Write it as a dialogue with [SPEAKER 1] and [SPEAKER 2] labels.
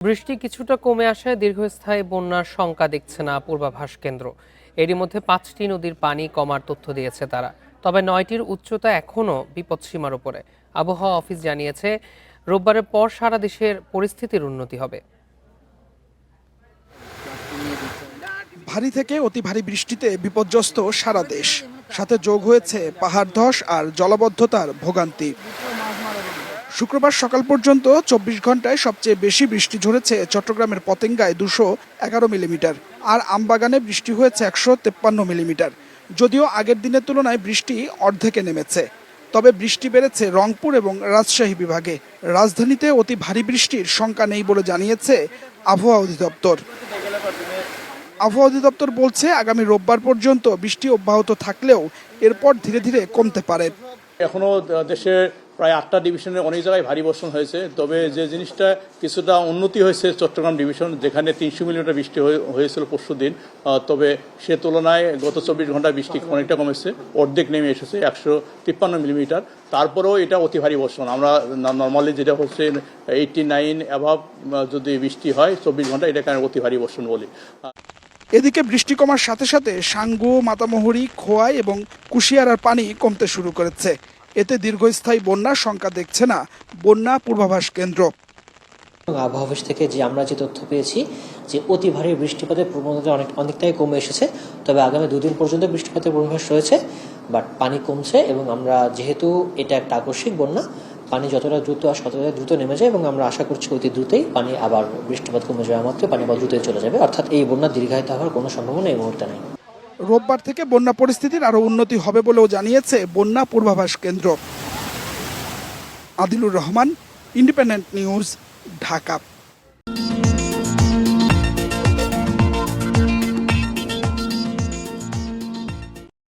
[SPEAKER 1] বৃষ্টি কিছুটা কমে আসায় দীর্ঘস্থায়ী বন্যার শঙ্কা দেখছে না পূর্বাভাস কেন্দ্র। এরই মধ্যে 5টি নদীর পানি কমার তথ্য দিয়েছে তারা। তবে 9টির উচ্চতা এখনও বিপদসীমার উপরে। আবহাওয়া অফিস জানিয়েছে, রোববারের পর সারা দেশের পরিস্থিতির উন্নতি হবে।
[SPEAKER 2] ভারী থেকে অতি ভারী বৃষ্টিতে বিপর্যস্ত সারা দেশ, সাথে যোগ হয়েছে পাহাড় ধস আর জলাবদ্ধতার ভোগান্তি। শুক্রবার সকাল পর্যন্ত 24 ঘন্টায় সবচেয়ে বেশি বৃষ্টি ঝরেছে চট্টগ্রামের পতেঙ্গায় 211 মিলিমিটার, আর আমবাগানে বৃষ্টি হয়েছে 153 মিলিমিটার। যদিও আগের দিনের তুলনায় বৃষ্টি অর্ধেকে নেমেছে, তবে বৃষ্টি বেড়েছে রংপুর এবং রাজশাহী বিভাগে। রাজধানীতে অতি ভারী বৃষ্টির শঙ্কা নেই বলে জানিয়েছে আবহাওয়া অধিদপ্তর। আবহাওয়া অধিদপ্তর বলছে, আগামী রোববার পর্যন্ত বৃষ্টি অব্যাহত থাকলেও এরপর ধীরে ধীরে কমতে পারে।
[SPEAKER 3] এখনো দেশে প্রায় 8টা ডিভিশনে অনেক জায়গায় ভারী বর্ষণ হয়েছে, তবে যে জিনিসটা কিছুটা উন্নতি হয়েছে চট্টগ্রাম ডিভিশন, যেখানে 300 মিলিমিটার বৃষ্টি হয়েছিল পরশু দিন। তবে সে তুলনায় গত 24 ঘন্টা বৃষ্টি অনেকটা কমেছে, অর্ধেক নেমে এসেছে 153 মিলিমিটার। তারপরেও এটা অতি ভারী বর্ষণ। আমরা নর্মালি যেটা হচ্ছে 89 অ্যাভাব যদি বৃষ্টি হয় 24 ঘন্টা, এটাকে অতি ভারী বর্ষণ বলি।
[SPEAKER 2] এদিকে বৃষ্টি কমার সাথে সাথে সাঙ্গু, মাতামুহুরী, খোয়াই এবং কুশিয়ারার পানি কমতে শুরু করেছে। এতে দীর্ঘস্থায়ী বন্যার শঙ্কা দেখছে না বন্যা পূর্বাভাস কেন্দ্র।
[SPEAKER 4] আবহাওয়া অফিস থেকে আমরা যে তথ্য পেয়েছি যে অতি ভারী বৃষ্টিপাতের প্রবণতা অনেকটাই কমে এসেছে, তবে আগামী 2 দিন পর্যন্ত বৃষ্টিপাতের পূর্বাভাস রয়েছে, বাট পানি কমছে এবং আমরা যেহেতু এটা একটা আকস্মিক বন্যা, পানি যতটা দ্রুত আসে ততটা দ্রুত নেমে যায় এবং আমরা আশা করছি অতি দ্রুতই পানি আবার বৃষ্টিপাত কমে যাওয়া মাত্র পানি আবার দ্রুতই চলে যাবে, অর্থাৎ এই বন্যা দীর্ঘায়িত হওয়ার কোনো সম্ভাবনা এই মুহূর্তে নেই।
[SPEAKER 2] রোববার থেকে বন্যা পরিস্থিতির আরও উন্নতি হবে বলেও জানিয়েছে বন্যা পূর্বাভাস কেন্দ্র। Adilur Rahman, independent news, Dhaka.